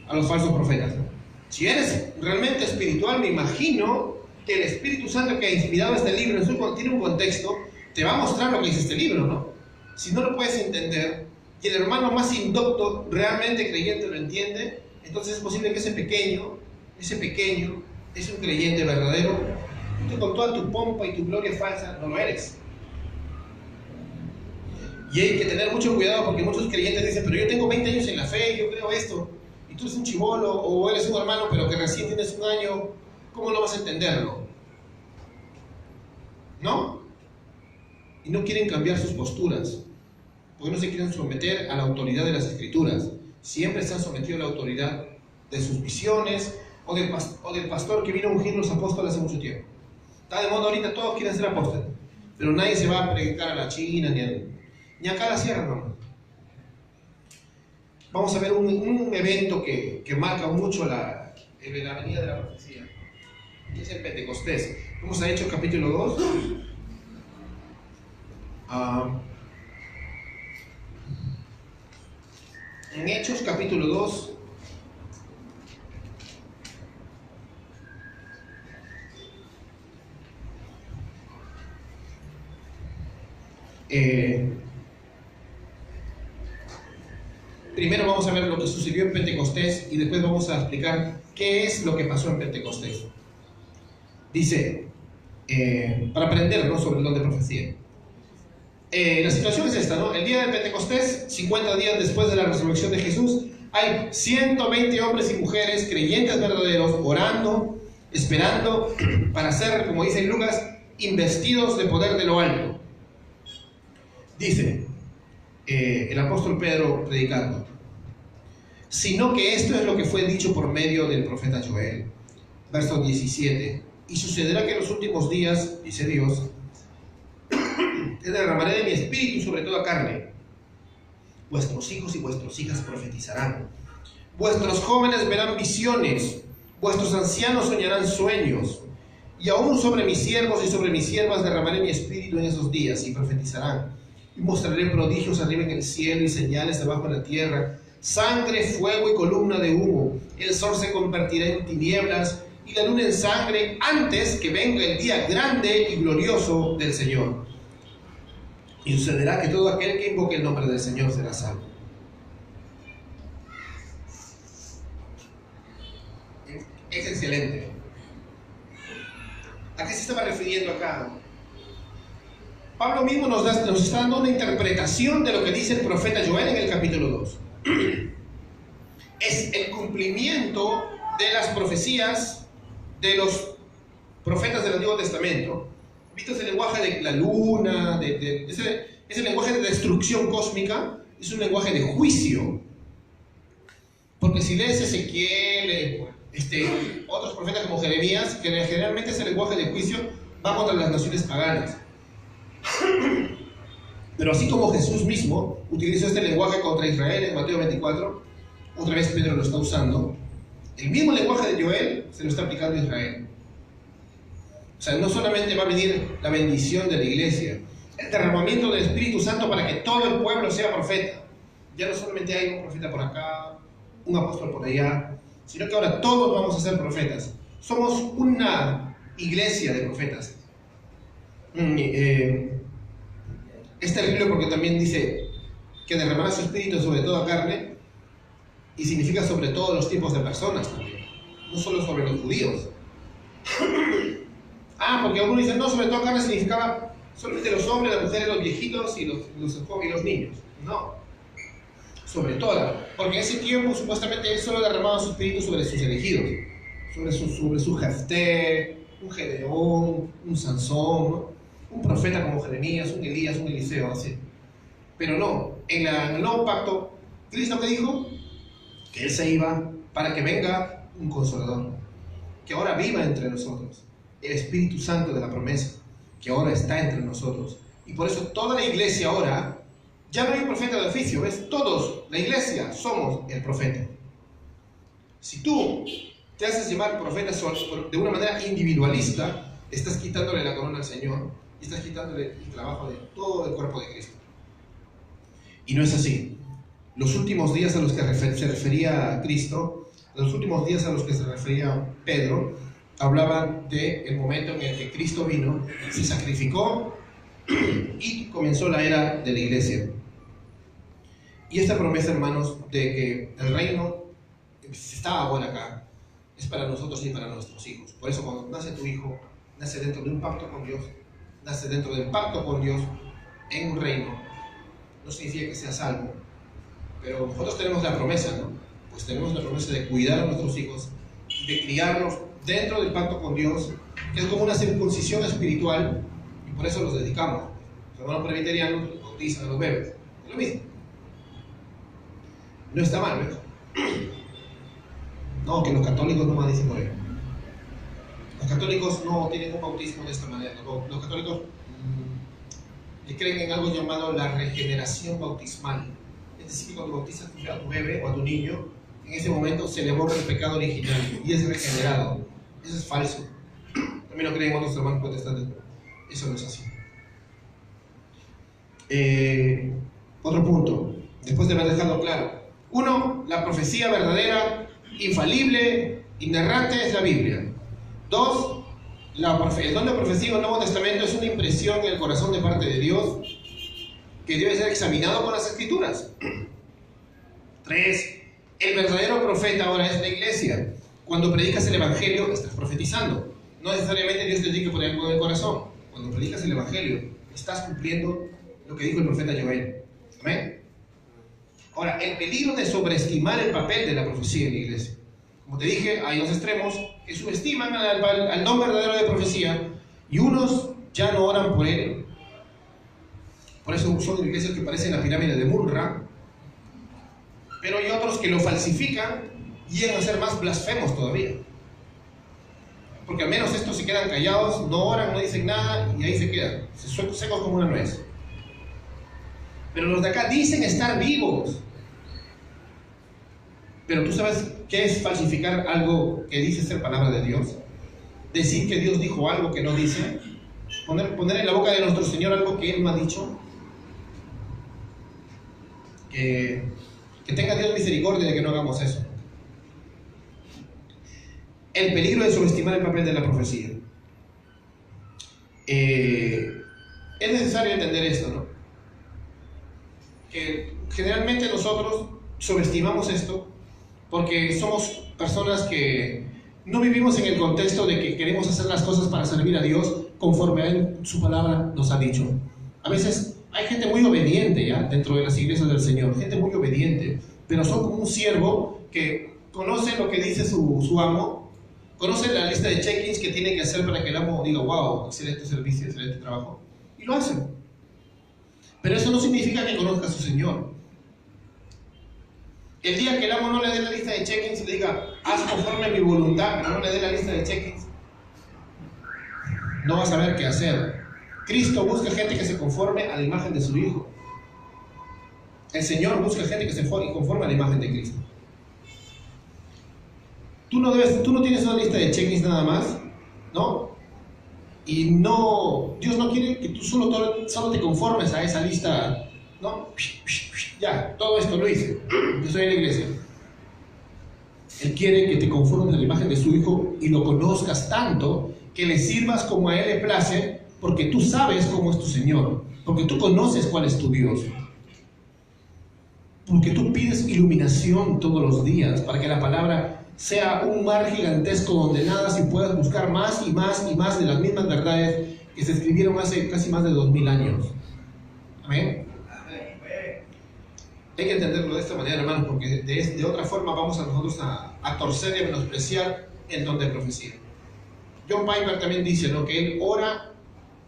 a los falsos profetas, ¿no? Si eres realmente espiritual, me imagino que el Espíritu Santo que ha inspirado este libro tiene un contexto, te va a mostrar lo que dice este libro, ¿no? Si no lo puedes entender y el hermano más indocto, realmente creyente, lo entiende, entonces es posible que ese pequeño es un creyente verdadero. Tú con toda tu pompa y tu gloria falsa no lo eres. Y hay que tener mucho cuidado porque muchos creyentes dicen, pero yo tengo 20 años en la fe, yo creo esto, y tú eres un chibolo o eres un hermano pero que recién tienes un año, ¿cómo no vas a entenderlo? ¿No? Y no quieren cambiar sus posturas porque no se quieren someter a la autoridad de las Escrituras. Siempre se han sometido a la autoridad de sus visiones o del pastor que vino a ungir los apóstoles hace mucho tiempo. Está de moda ahorita, todos quieren ser apóstoles, pero nadie se va a predicar a la China ni acá a la sierra, no. Vamos a ver un evento que marca mucho la venida de la profecía, que es el Pentecostés. Vamos a Hechos capítulo 2. En Hechos capítulo 2, primero vamos a ver lo que sucedió en Pentecostés y después vamos a explicar qué es lo que pasó en Pentecostés. Dice, para aprender, ¿no?, sobre el don de profecía. La situación es esta, ¿no? El día de Pentecostés, 50 días después de la resurrección de Jesús, hay 120 hombres y mujeres creyentes verdaderos orando, esperando para ser, como dice Lucas, investidos de poder de lo alto. Dice el apóstol Pedro predicando, sino que esto es lo que fue dicho por medio del profeta Joel. Verso 17. Y sucederá que en los últimos días, dice Dios, derramaré de mi espíritu sobre toda carne. Vuestros hijos y vuestras hijas profetizarán. Vuestros jóvenes verán visiones. Vuestros ancianos soñarán sueños. Y aún sobre mis siervos y sobre mis siervas derramaré mi espíritu en esos días y profetizarán. Y mostraré prodigios arriba en el cielo y señales debajo en la tierra, sangre, fuego y columna de humo. El sol se convertirá en tinieblas y la luna en sangre antes que venga el día grande y glorioso del Señor. Y sucederá que todo aquel que invoque el nombre del Señor será salvo. Es excelente. ¿A qué se estaba refiriendo acá? Pablo mismo nos está dando una interpretación de lo que dice el profeta Joel en el capítulo 2. Es el cumplimiento de las profecías de los profetas del Antiguo Testamento. ¿Viste ese lenguaje de la luna? Ese lenguaje de destrucción cósmica es un lenguaje de juicio. Porque si lees Ezequiel, otros profetas como Jeremías, que generalmente ese lenguaje de juicio va contra las naciones paganas. Pero así como Jesús mismo utilizó este lenguaje contra Israel en Mateo 24, otra vez Pedro lo está usando, el mismo lenguaje de Joel se lo está aplicando a Israel. O sea, no solamente va a venir la bendición de la iglesia, el derramamiento del Espíritu Santo para que todo el pueblo sea profeta. Ya no solamente hay un profeta por acá, un apóstol por allá, sino que ahora todos vamos a ser profetas. Somos una iglesia de profetas. Es terrible porque también dice que derramará su espíritu sobre toda carne, y significa sobre todos los tipos de personas también, no solo sobre los judíos. Porque algunos dicen, no, sobre toda carne significaba solamente los hombres, las mujeres, los viejitos y los niños. No, sobre toda, porque en ese tiempo supuestamente él solo derramaba su espíritu sobre sus elegidos, sobre su Jefté, un Gedeón, un Sansón, ¿no?, un profeta como Jeremías, un Elías, un Eliseo, así. Pero no, en el nuevo pacto, Cristo que dijo que Él se iba para que venga un consolador, que ahora viva entre nosotros, el Espíritu Santo de la promesa, que ahora está entre nosotros. Y por eso toda la iglesia ahora, ya no hay un profeta de oficio, ¿ves? Todos, la iglesia, somos el profeta. Si tú te haces llamar profeta de una manera individualista, estás quitándole la corona al Señor y estás quitándole el trabajo de todo el cuerpo de Cristo. Y no es así. Los últimos días a los que se refería Cristo, los últimos días a los que se refería Pedro, hablaban del momento en el que Cristo vino, se sacrificó y comenzó la era de la iglesia. Y esta promesa, hermanos, de que el reino está ahora acá, es para nosotros y para nuestros hijos. Por eso cuando nace tu hijo, nace dentro de un pacto con Dios, nace dentro del pacto con Dios en un reino. No significa que sea salvo, pero nosotros tenemos la promesa, ¿no? Pues tenemos la promesa de cuidar a nuestros hijos, de criarlos dentro del pacto con Dios, que es como una circuncisión espiritual, y por eso los dedicamos. Los hermanos presbiterianos bautizan a los bebés, Lo mismo. No está mal, ¿ves? No, que los católicos no dicen por ello. Los católicos no tienen un bautismo de esta manera. Los católicos creen en algo llamado la regeneración bautismal. Es decir, que cuando bautizas a tu bebé o a tu niño, en ese momento se le borra el pecado original y es regenerado. Eso es falso. También lo creen otros hermanos protestantes, pero eso no es así. Otro punto, después de haber dejado claro. 1. La profecía verdadera, infalible, inerrante es la Biblia. 2. El don de profecía en el Nuevo Testamento es una impresión en el corazón de parte de Dios que debe ser examinado con las Escrituras. 3. El verdadero profeta ahora es la iglesia. Cuando predicas el Evangelio, estás profetizando. No necesariamente Dios te dice que por algo en el corazón. Cuando predicas el Evangelio, estás cumpliendo lo que dijo el profeta Joel. ¿Amén? Ahora, el peligro de sobreestimar el papel de la profecía en la iglesia. Como te dije, hay dos extremos que subestiman al don verdadero de profecía y unos ya no oran por él. Por eso son iglesias que parecen la pirámide de Munra. Pero hay otros que lo falsifican y llegan a ser más blasfemos todavía. Porque al menos estos se quedan callados, no oran, no dicen nada y ahí se quedan, secos como una nuez. Pero los de acá dicen estar vivos. Pero tú sabes qué es falsificar algo que dice ser palabra de Dios. Decir que Dios dijo algo que no dice. Poner en la boca de nuestro Señor algo que Él no ha dicho. Que tenga Dios misericordia de que no hagamos eso. El peligro de subestimar el papel de la profecía. Es necesario entender esto, ¿no? Que generalmente nosotros subestimamos esto porque somos personas que no vivimos en el contexto de que queremos hacer las cosas para servir a Dios conforme a Él, su palabra nos ha dicho. A veces hay gente muy obediente ya dentro de las iglesias del Señor, gente muy obediente, pero son como un siervo que conoce lo que dice su amo, conoce la lista de check-ins que tiene que hacer para que el amo diga, wow, excelente servicio, excelente trabajo, y lo hacen. Pero eso no significa que conozca a su Señor. El día que el amo no le dé la lista de check-ins y le diga, haz conforme a mi voluntad, pero no le dé la lista de check-ins, no va a saber qué hacer. Cristo busca gente que se conforme a la imagen de su Hijo. El Señor busca gente que se conforme a la imagen de Cristo. Tú no tienes una lista de check-ins nada más, ¿no? Y no, Dios no quiere que tú solo te conformes a esa lista, ¿no? Ya, todo esto lo hice, yo estoy en la iglesia. Él quiere que te conformes a la imagen de su Hijo y lo conozcas tanto que le sirvas como a Él le place, porque tú sabes cómo es tu Señor, porque tú conoces cuál es tu Dios, porque tú pides iluminación todos los días para que la palabra sea un mar gigantesco donde nadas y puedas buscar más y más y más de las mismas verdades que se escribieron hace casi más de 2000 años. Amén. Hay que entenderlo de esta manera, hermanos, porque de otra forma vamos a nosotros a torcer y a menospreciar el don de profecía. John Piper también dice, ¿no?, que él ora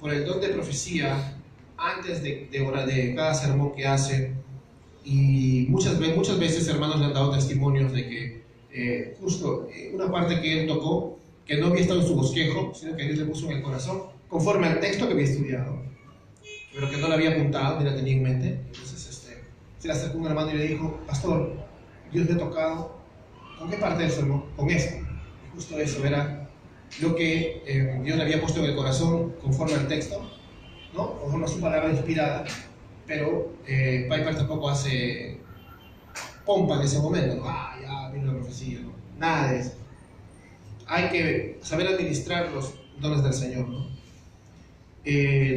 por el don de profecía antes de cada sermón que hace, y muchas veces hermanos le han dado testimonios de que justo una parte que él tocó, que no había estado en su bosquejo, sino que Dios le puso en el corazón, conforme al texto que había estudiado, pero que no lo había apuntado ni la tenía en mente. Entonces se le acercó un hermano y le dijo, pastor, Dios me ha tocado, ¿con qué parte del sermón? Con esto. Y justo eso era lo que Dios le había puesto en el corazón conforme al texto, ¿no? Conforme a su palabra inspirada, pero Piper tampoco hace pompa en ese momento, ¿no? Ya vino la profecía, ¿no? Nada de eso. Hay que saber administrar los dones del Señor, ¿no?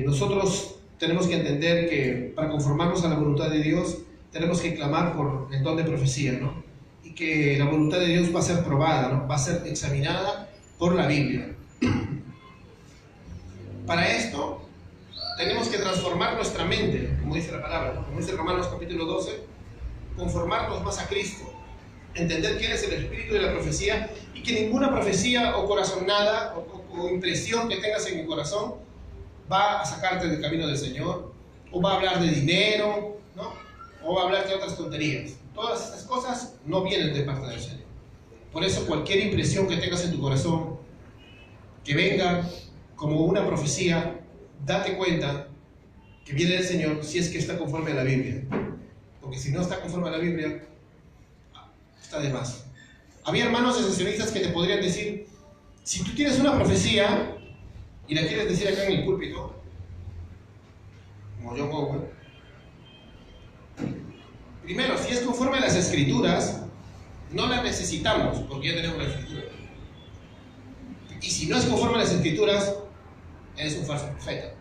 Nosotros tenemos que entender que para conformarnos a la voluntad de Dios tenemos que clamar por el don de profecía, ¿no? Y que la voluntad de Dios va a ser probada, ¿no? Va a ser examinada por la Biblia. Para esto tenemos que transformar nuestra mente, como dice la palabra, ¿no? Como dice Romanos capítulo 12, conformarnos más a Cristo, entender que Él es el espíritu de la profecía y que ninguna profecía o corazonada o impresión que tengas en el corazón va a sacarte del camino del Señor, o va a hablar de dinero, ¿no? o hablarte otras tonterías. Todas estas cosas no vienen de parte del Señor. Por eso cualquier impresión que tengas en tu corazón, que venga como una profecía, date cuenta que viene del Señor si es que está conforme a la Biblia. Porque si no está conforme a la Biblia, está de más. Había hermanos sensacionistas que te podrían decir, si tú tienes una profecía y la quieres decir acá en el púlpito, como John Owen, primero, si es conforme a las Escrituras, no la necesitamos, porque ya tenemos la Escritura. Y si no es conforme a las Escrituras, eres un falso profeta.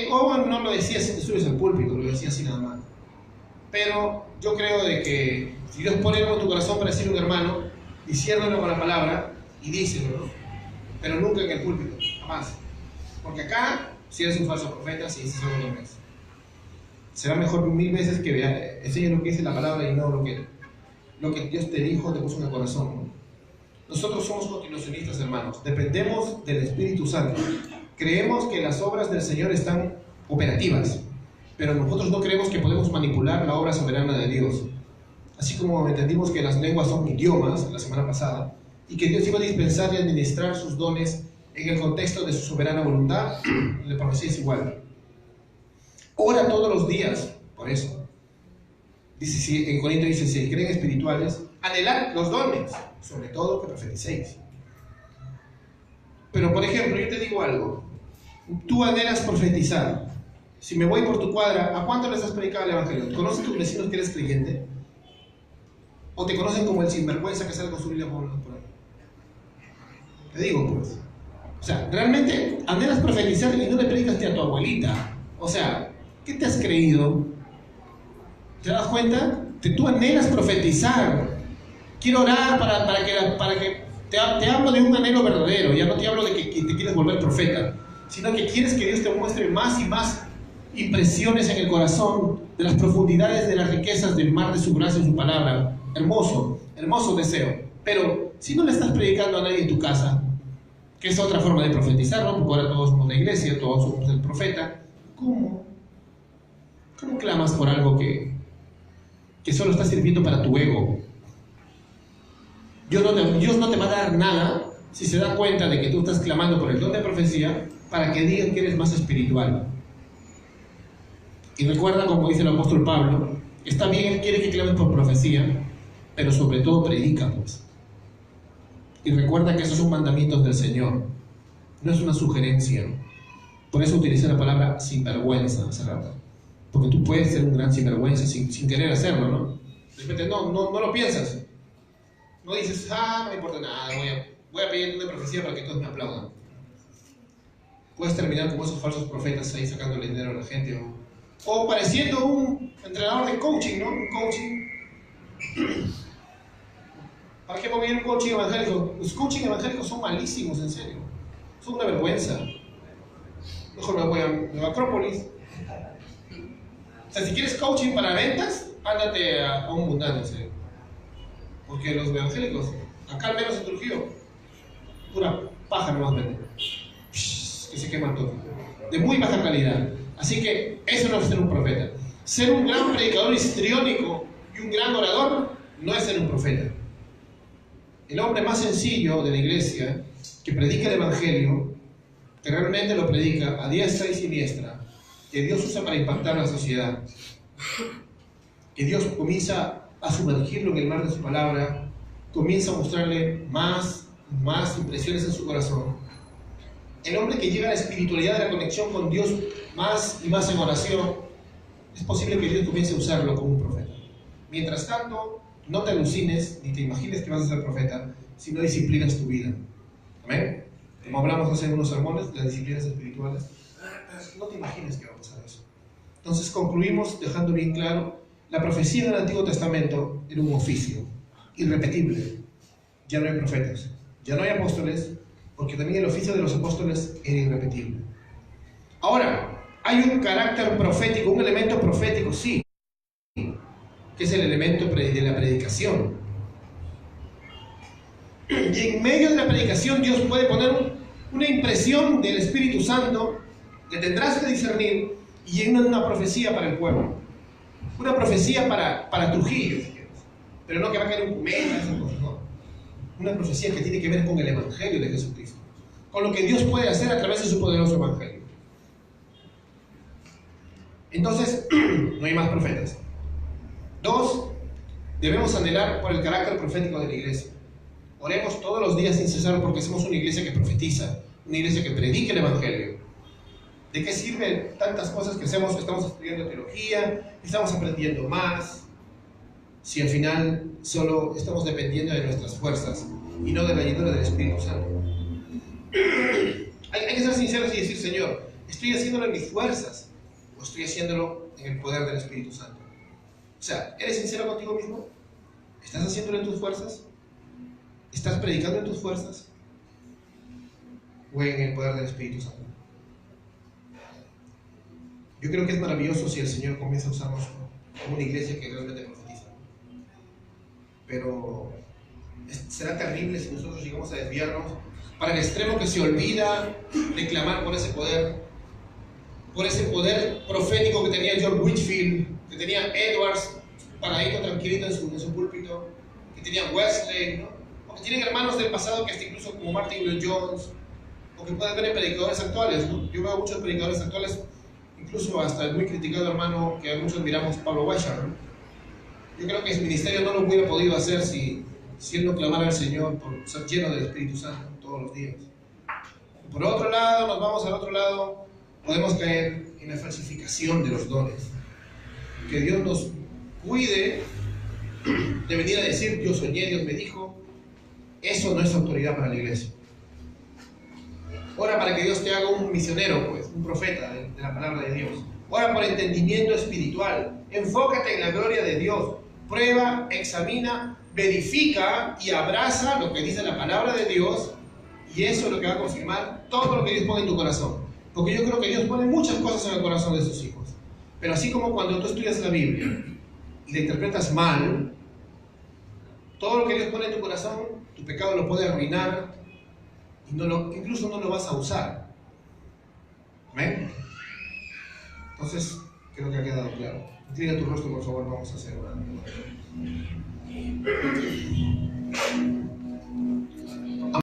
Owen no lo decía si te subes al púlpito, lo decía así nada más. Pero yo creo de que si Dios pone algo en tu corazón para decir a un hermano, diciéndolo con la palabra y díselo, ¿no? Pero nunca en el púlpito, jamás. Porque acá, si eres un falso profeta, si dices algo no es. Será mejor 1000 veces que enseñes lo que dice la palabra y no lo que Dios te dijo, te puso en el corazón, ¿no? Nosotros somos continuacionistas, hermanos. Dependemos del Espíritu Santo. Creemos que las obras del Señor están operativas, pero nosotros no creemos que podemos manipular la obra soberana de Dios. Así como entendimos que las lenguas son idiomas la semana pasada, y que Dios iba a dispensar y administrar sus dones en el contexto de su soberana voluntad, la profecía es igual. Ora todos los días, por eso. Dice, en Corintios dice, si creen espirituales, anhelad los dones, sobre todo que profeticéis. Pero, por ejemplo, yo te digo algo. Tú anhelas profetizar. Si me voy por tu cuadra, ¿a cuánto les has predicado el Evangelio? ¿Conocen tus vecinos que eres creyente? ¿O te conocen como el sinvergüenza que sale con su Biblia por ahí? Te digo, pues. O sea, realmente anhelas profetizar y no le predicas ni a tu abuelita. O sea, ¿qué te has creído? ¿Te das cuenta? Tú anhelas profetizar. Quiero orar para que te hablo de un anhelo verdadero. Ya no te hablo de que te quieres volver profeta, sino que quieres que Dios te muestre más y más impresiones en el corazón de las profundidades de las riquezas del mar de su gracia y su palabra. Hermoso, hermoso deseo. Pero si no le estás predicando a nadie en tu casa, que es otra forma de profetizar, ¿no? Porque ahora todos somos la iglesia, todos somos el profeta. ¿Cómo clamas por algo que solo está sirviendo para tu ego? Dios no te va a dar nada si se da cuenta de que tú estás clamando por el don de profecía para que digan que eres más espiritual. Y recuerda, como dice el apóstol Pablo, está bien, él quiere que clames por profecía, pero sobre todo predica, pues. Y recuerda que esos son mandamientos del Señor, no es una sugerencia. Por eso utilicé la palabra sinvergüenza hace rato, porque tú puedes ser un gran sinvergüenza sin querer hacerlo, ¿no? De repente no lo piensas. No dices, no me importa nada, voy a pedir una profecía para que todos me aplaudan. Puedes terminar como esos falsos profetas ahí sacándole dinero a la gente, o pareciendo un entrenador de coaching, ¿no? Un coaching. ¿Para qué mover un coaching evangélico? Los coaching evangélicos son malísimos, en serio. Son una vergüenza. Mejor me voy a Acrópolis. O sea, si quieres coaching para ventas, ándate a un mundano, en serio. Porque los evangélicos, acá al menos en Trujillo, pura paja nomás venden. Que se queman todo. De muy baja calidad. Así que eso no es ser un profeta. Ser un gran predicador histriónico y un gran orador no es ser un profeta. El hombre más sencillo de la iglesia, que predica el evangelio, que realmente lo predica a diestra y siniestra, que Dios usa para impactar la sociedad, que Dios comienza a sumergirlo en el mar de su palabra, comienza a mostrarle más impresiones en su corazón. El hombre que llega a la espiritualidad de la conexión con Dios más y más en oración, es posible que Dios comience a usarlo como un profeta. Mientras tanto, no te alucines ni te imagines que vas a ser profeta si no disciplinas tu vida. ¿Amén? Como hablamos hace unos sermones, las disciplinas espirituales, no te imagines que va a pasar eso. Entonces concluimos dejando bien claro, la profecía del Antiguo Testamento era un oficio irrepetible. Ya no hay profetas, ya no hay apóstoles, porque también el oficio de los apóstoles era irrepetible. Ahora, hay un carácter profético, un elemento profético, sí, que es el elemento de la predicación. Y en medio de la predicación Dios puede poner una impresión del Espíritu Santo que tendrás que discernir, y en una profecía para el pueblo. Una profecía para Trujillo, si quieres. Pero no que va a caer un cometa, esas cosas, no. Una profecía que tiene que ver con el Evangelio de Jesucristo. Con lo que Dios puede hacer a través de su poderoso Evangelio. Entonces, no hay más profetas. 2, debemos anhelar por el carácter profético de la iglesia. Oremos todos los días sin cesar porque somos una iglesia que profetiza, una iglesia que predica el Evangelio. ¿De qué sirven tantas cosas que hacemos? Estamos estudiando teología, estamos aprendiendo más, si al final solo estamos dependiendo de nuestras fuerzas y no de la ayuda del Espíritu Santo. Hay que ser sinceros y decir, Señor, ¿estoy haciéndolo en mis fuerzas o estoy haciéndolo en el poder del Espíritu Santo? O sea, ¿eres sincero contigo mismo? ¿Estás haciéndolo en tus fuerzas? ¿Estás predicando en tus fuerzas? ¿O en el poder del Espíritu Santo? Yo creo que es maravilloso si el Señor comienza a usarnos como una iglesia que realmente profetiza. Pero será terrible si nosotros llegamos a desviarnos para el extremo que se olvida de clamar por ese poder profético que tenía George Whitefield, que tenía Edwards paradito tranquilito en su púlpito, que tenía Wesley, ¿no? O que tienen hermanos del pasado que hasta incluso como Martin Lloyd Jones, o que pueden ver en predicadores actuales, ¿no? Yo veo muchos predicadores actuales, incluso hasta el muy criticado hermano que muchos miramos, Pablo Weishaupt, ¿no? Yo creo que ese ministerio no lo hubiera podido hacer si él no clamara al Señor por ser lleno del Espíritu Santo todos los días. Por otro lado, nos vamos al otro lado, podemos caer en la falsificación de los dones. Que Dios nos cuide de venir a decir, yo soñé, Dios me dijo. Eso no es autoridad para la iglesia. Ora para que Dios te haga un misionero, pues, un profeta de la palabra de Dios. Ora por entendimiento espiritual. Enfócate en la gloria de Dios. Prueba, examina, verifica y abraza lo que dice la palabra de Dios, y eso es lo que va a confirmar todo lo que Dios pone en tu corazón. Porque yo creo que Dios pone muchas cosas en el corazón de sus hijos. Pero así como cuando tú estudias la Biblia y la interpretas mal, todo lo que Dios pone en tu corazón, tu pecado lo puede arruinar y incluso no lo vas a usar. ¿Amén? Entonces, creo que ha quedado claro. Inclina tu rostro, por favor, vamos a hacer una oración.